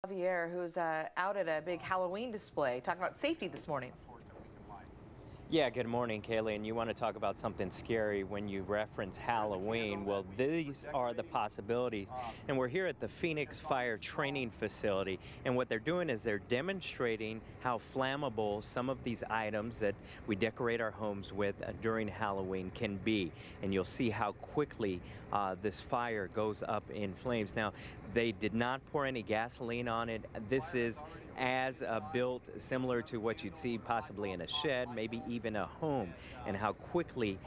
Javier, who's out at a big Halloween display, talking about safety this morning. Yeah, good morning, Kaylee. And you want to talk about something scary when you reference Halloween. Well, these are the possibilities. And we're here at the Phoenix Fire Training Facility. And what they're doing is they're demonstrating how flammable some of these items that we decorate our homes with during Halloween can be. And you'll see how quickly this fire goes up in flames. Now, they did not pour any gasoline on it. This is as built, similar to what you'd see possibly in a shed, maybe even a home, and how quickly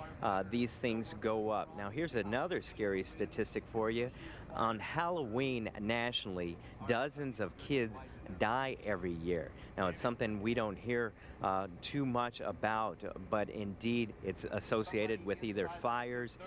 these things go up. Now, here's another scary statistic for you. On Halloween nationally, dozens of kids die every year. Now, it's something we don't hear too much about, but indeed it's associated with either fires,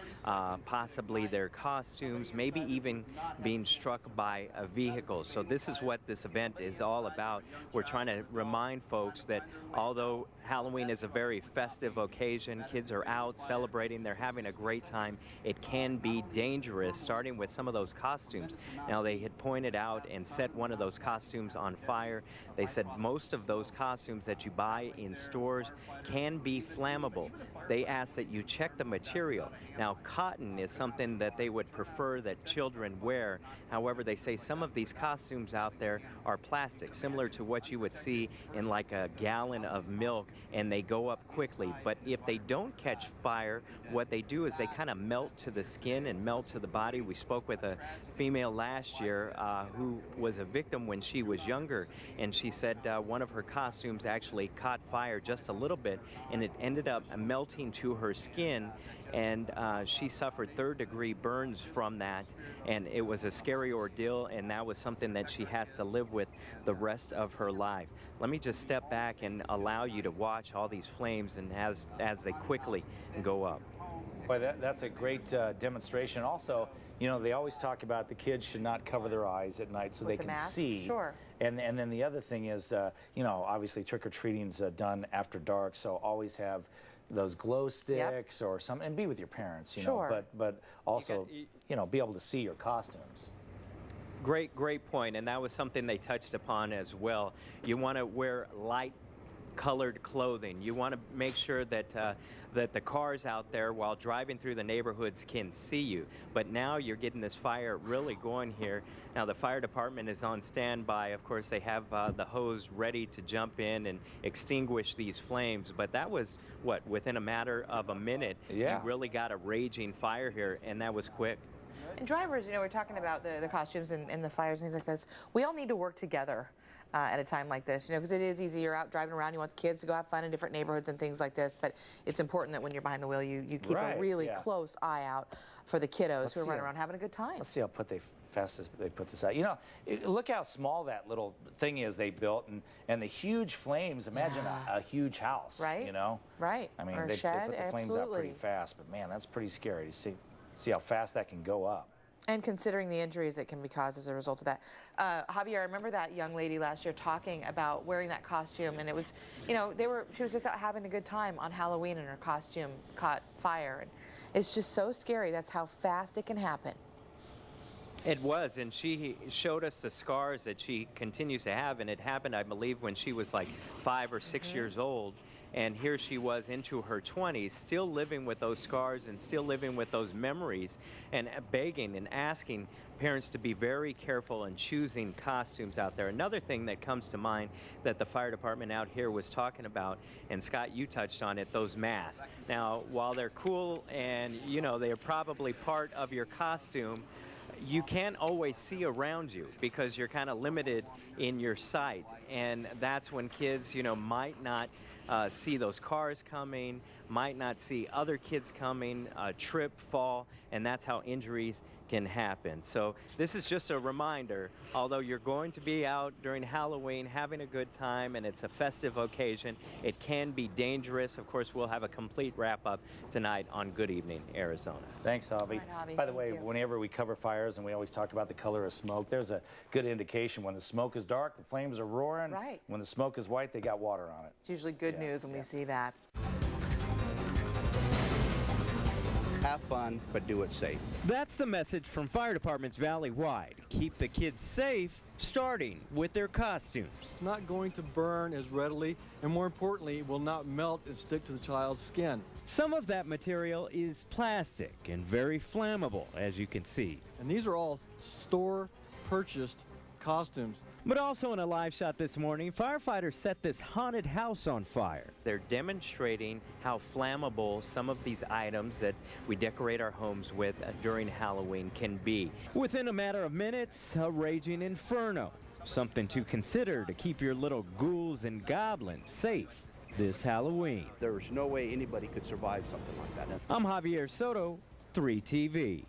possibly their costumes, maybe even being struck by a vehicle. So this is what this event is all about. We're trying to remind folks that although Halloween is a very festive occasion, kids are out celebrating, they're having a great time, it can be dangerous, starting with some of those costumes. Now, they had pointed out and set one of those costumes on fire. They said most of those costumes that you buy in stores can be flammable. They ask that you check the material. Now, cotton is something that they would prefer that children wear. However, they say some of these costumes out there are plastic, similar to what you would see in like a gallon of milk, and they go up quickly. But if they don't catch fire, what they do is they kind of melt to the skin and melt to the body. We spoke with a female last year who was a victim when she was younger, and she said one of her costumes actually caught fire just a little bit, and it ended up melting to her skin, and she suffered third-degree burns from that, and it was a scary ordeal, and that was something that she has to live with the rest of her life. Let me just step back and allow you to watch all these flames and as they quickly go up. Boy, that's a great demonstration. Also, you know, they always talk about the kids should not cover their eyes at night so they can see. Sure. And then the other thing is, you know, obviously trick-or-treating's done after dark, so always have those glow sticks or something, and be with your parents, you know, but also, you know, be able to see your costumes. Great point, and that was something they touched upon as well. You want to wear light colored clothing. You want to make sure that that the cars out there while driving through the neighborhoods can see you. But now you're getting this fire really going here. Now the fire department is on standby. Of course, they have the hose ready to jump in and extinguish these flames. But that was, what, within a matter of a minute, you really got a raging fire here, and that was quick. And drivers, you know, we're talking about the costumes and the fires and things like this. We all need to work together at a time like this, you know, because it is easy. You're out driving around, you want the kids to go have fun in different neighborhoods and things like this, but it's important that when you're behind the wheel, you keep a really close eye out for the kiddos who are running around having a good time. Let's see how fast they put this out. You know, look how small that little thing is they built, and the huge flames. Imagine a huge house, right? You know, right? I mean, or they shed, put the flames out pretty fast, but man, that's pretty scary to see how fast that can go up. And considering the injuries that can be caused as a result of that. Javier, I remember that young lady last year talking about wearing that costume, and it was, you know, she was just out having a good time on Halloween, and her costume caught fire. And it's just so scary. That's how fast it can happen. It was, and she showed us the scars that she continues to have, and it happened, I believe, when she was like 5 or 6 years old. And here she was into her 20s, still living with those scars and still living with those memories, and begging and asking parents to be very careful in choosing costumes out there. Another thing that comes to mind that the fire department out here was talking about, and Scott, you touched on it, those masks. Now, while they're cool and, you know, they're probably part of your costume, you can't always see around you because you're kind of limited in your sight, and that's when kids, you know, might not see those cars coming, might not see other kids coming, trip, fall, and that's how injuries can happen. So this is just a reminder, although you're going to be out during Halloween having a good time and it's a festive occasion, it can be dangerous. Of course, we'll have a complete wrap-up tonight on Good Evening Arizona. Thanks, Javi. Right, Javi. By the way, whenever we cover fires and we always talk about the color of smoke, there's a good indication. When the smoke is dark, the flames are roaring. Right. When the smoke is white, they got water on it. It's usually good news when we see that. Have fun, but do it safe. That's the message from fire departments Valleywide. Keep the kids safe starting with their costumes. It's not going to burn as readily, and more importantly, will not melt and stick to the child's skin. Some of that material is plastic and very flammable, as you can see. And these are all store-purchased costumes. But also in a live shot this morning, firefighters set this haunted house on fire. They're demonstrating how flammable some of these items that we decorate our homes with during Halloween can be. Within a matter of minutes, a raging inferno. Something to consider to keep your little ghouls and goblins safe this Halloween. There's no way anybody could survive something like that. I'm Javier Soto, 3TV.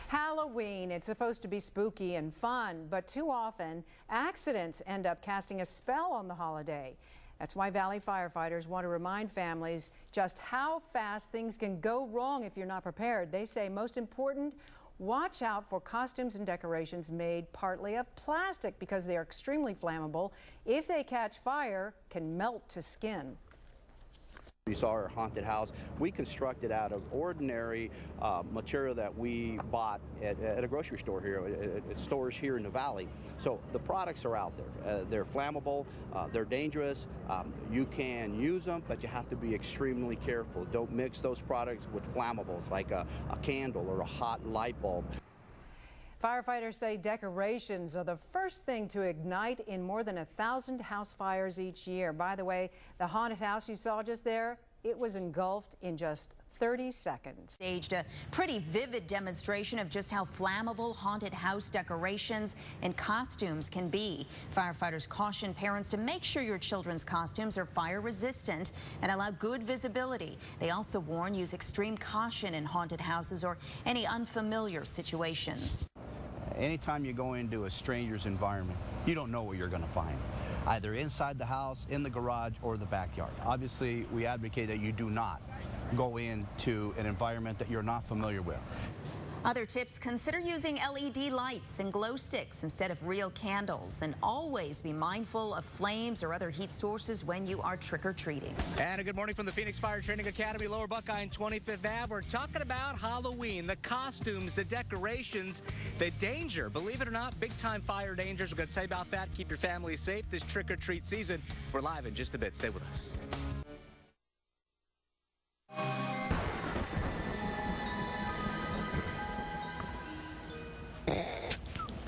Halloween, it's supposed to be spooky and fun, but too often accidents end up casting a spell on the holiday. That's why Valley firefighters want to remind families just how fast things can go wrong if you're not prepared. They say most important, watch out for costumes and decorations made partly of plastic because they are extremely flammable. If they catch fire, can melt to skin. You saw our haunted house. We constructed out of ordinary material that we bought at a grocery store here, at stores here in the Valley. So the products are out there. They're flammable, they're dangerous. You can use them, but you have to be extremely careful. Don't mix those products with flammables like a candle or a hot light bulb. Firefighters say decorations are the first thing to ignite in more than 1,000 house fires each year. By the way, the haunted house you saw just there, it was engulfed in just 30 seconds. Staged a pretty vivid demonstration of just how flammable haunted house decorations and costumes can be. Firefighters caution parents to make sure your children's costumes are fire resistant and allow good visibility. They also warn use extreme caution in haunted houses or any unfamiliar situations. Anytime you go into a stranger's environment, you don't know what you're going to find, either inside the house, in the garage, or the backyard. Obviously, we advocate that you do not go into an environment that you're not familiar with. Other tips, consider using LED lights and glow sticks instead of real candles, and always be mindful of flames or other heat sources when you are trick-or-treating. And a good morning from the Phoenix Fire Training Academy, Lower Buckeye and 25th Ave. We're talking about Halloween, the costumes, the decorations, the danger. Believe it or not, big-time fire dangers. We're going to tell you about that. Keep your family safe this trick-or-treat season. We're live in just a bit. Stay with us.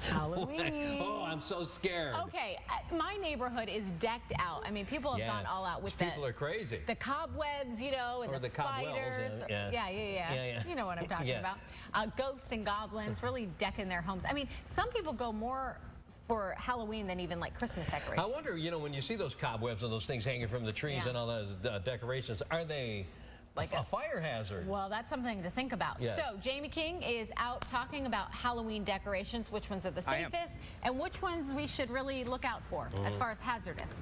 Halloween. Oh, I'm so scared. Okay, my neighborhood is decked out. I mean, people have gone all out with people are crazy. The cobwebs, you know, and the spiders. Yeah. You know what I'm talking about. Ghosts and goblins really decking their homes. I mean, some people go more for Halloween than even like Christmas decorations. I wonder, you know, when you see those cobwebs and those things hanging from the trees and all those decorations, are they like a fire hazard? Well, that's something to think about. Yes. So Jamie King is out talking about Halloween decorations, which ones are the safest, and which ones we should really look out for as far as hazardous.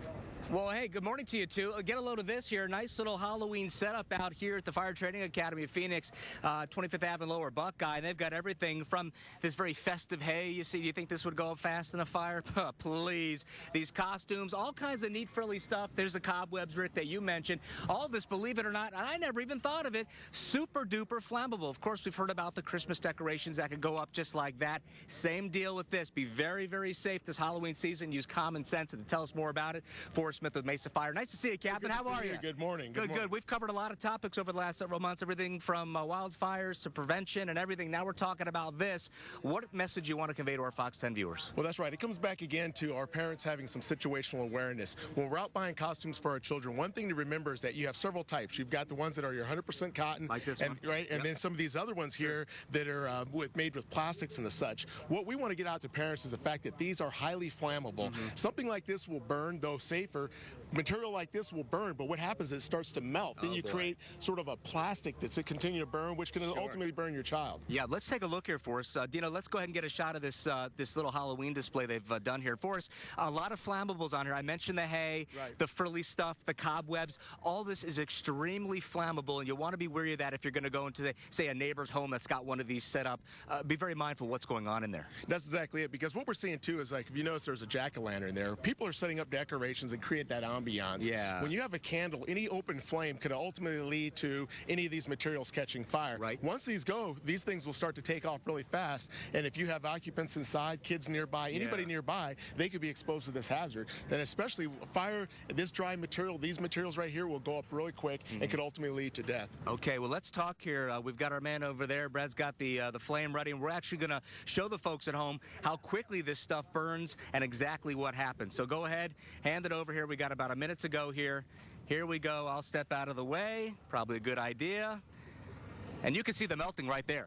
Well, hey, good morning to you, too. Get a load of this here. Nice little Halloween setup out here at the Fire Training Academy of Phoenix, 25th Ave and Lower Buckeye. And they've got everything from this very festive hay. You see, do you think this would go up fast in a fire? Please. These costumes, all kinds of neat, frilly stuff. There's the cobwebs, Rick, that you mentioned. All this, believe it or not, and I never even thought of it, super duper flammable. Of course, we've heard about the Christmas decorations that could go up just like that. Same deal with this. Be very, very safe this Halloween season. Use common sense. And to tell us more about it, Forrest Smith with Mesa Fire. Nice to see you, Captain. How are you? Good morning. Good. We've covered a lot of topics over the last several months, everything from wildfires to prevention and everything. Now we're talking about this. What message you want to convey to our Fox 10 viewers? Well, that's right. It comes back again to our parents having some situational awareness. When we're out buying costumes for our children, one thing to remember is that you have several types. You've got the ones that are your 100% cotton, like this one. Right? And then some of these other ones here that are made with plastics and the such. What we want to get out to parents is the fact that these are highly flammable. Something like this will burn, though safer. Material like this will burn, but what happens is it starts to melt. Then you create sort of a plastic that's continue to burn, which can ultimately burn your child. Yeah, let's take a look here for us. Dino, let's go ahead and get a shot of this this little Halloween display they've done here for us. A lot of flammables on here. I mentioned the hay, the frilly stuff, the cobwebs. All this is extremely flammable, and you want to be wary of that if you're going to go into, say, a neighbor's home that's got one of these set up. Be very mindful of what's going on in there. That's exactly it, because what we're seeing, too, is like, if you notice there's a jack-o'-lantern there, people are setting up decorations and create that ambiance. ambiance. Yeah. When you have a candle, any open flame could ultimately lead to any of these materials catching fire. Right. Once these go, these things will start to take off really fast, and if you have occupants inside, kids nearby, anybody nearby, they could be exposed to this hazard. And especially fire, this dry material, these materials right here will go up really quick and could ultimately lead to death. Okay, well, let's talk here. We've got our man over there. Brad's got the flame ready, and we're actually going to show the folks at home how quickly this stuff burns and exactly what happens. So go ahead, hand it over here. We got about a minute to go here. Here we go. I'll step out of the way. Probably a good idea. And you can see the melting right there.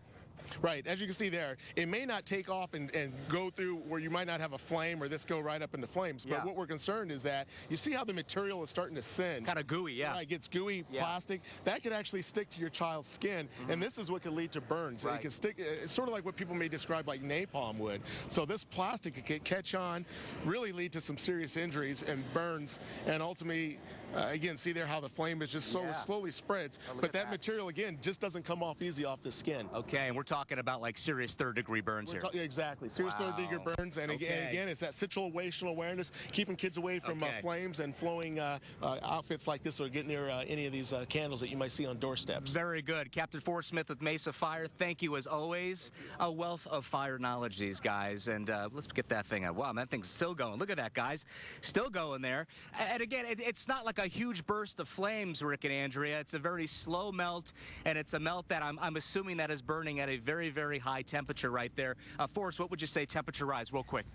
Right, as you can see there, it may not take off and go through where you might not have a flame or this go right up into flames, but what we're concerned is that you see how the material is starting to send. Kind of gooey, yeah. Right, it gets gooey, plastic. That could actually stick to your child's skin, and this is what could lead to burns. It can stick, it's sort of like what people may describe like napalm would. So this plastic could catch on, really lead to some serious injuries and burns, and ultimately, again, see there how the flame is just so slowly spreads, but that material, again, just doesn't come off easy off the skin. Okay, and we're talking about like serious third-degree burns here. Exactly, serious third-degree burns, and again, it's that situational awareness, keeping kids away from flames and flowing outfits like this or getting near any of these candles that you might see on doorsteps. Very good. Captain Forrest Smith with Mesa Fire, thank you as always. A wealth of fire knowledge, these guys, and let's get that thing out. Wow, that thing's still going. Look at that, guys. Still going there. And again, it's not like a huge burst of flames, Rick and Andrea. It's a very slow melt, and it's a melt that I'm assuming that is burning at a very, very high temperature right there. Forrest, what would you say temperature-wise, real quick?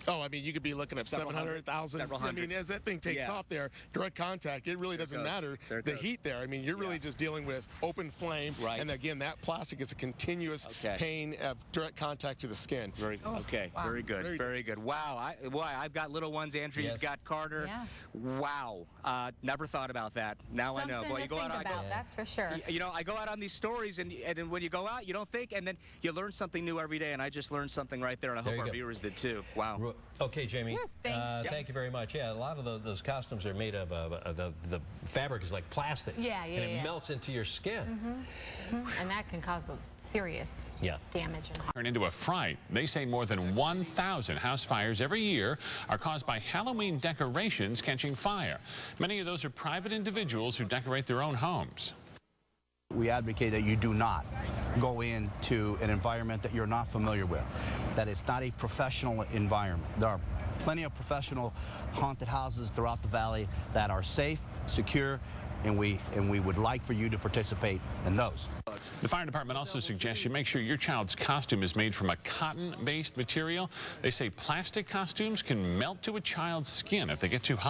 Oh, I mean, you could be looking at 700,000. I mean, as that thing takes off there, direct contact, it really doesn't matter the heat there. I mean, you're really just dealing with open flame. Right. And again, that plastic is a continuous pain of direct contact to the skin. Very good. Very good. Wow. I've got little ones, Andrew. You've got Carter. Yeah. Wow. Never thought about that. Now Something I know. Boy, you go out, that's for sure. You know, I go out on these stories, and when you go out, you don't think, and then you learn something new every day, and I just learned something right there, and I hope our viewers did too. Wow. Okay, Jamie. Thanks. Thank you very much. Yeah, a lot of those costumes are made of the fabric is like plastic. Yeah, and it melts into your skin. And that can cause a serious damage. Turn into a fright. They say more than 1,000 house fires every year are caused by Halloween decorations catching fire. Many of those are private individuals who decorate their own homes. We advocate that you do not go into an environment that you're not familiar with, that it's not a professional environment. There are plenty of professional haunted houses throughout the valley that are safe, secure, and we would like for you to participate in those. The fire department also suggests you make sure your child's costume is made from a cotton-based material. They say plastic costumes can melt to a child's skin if they get too hot.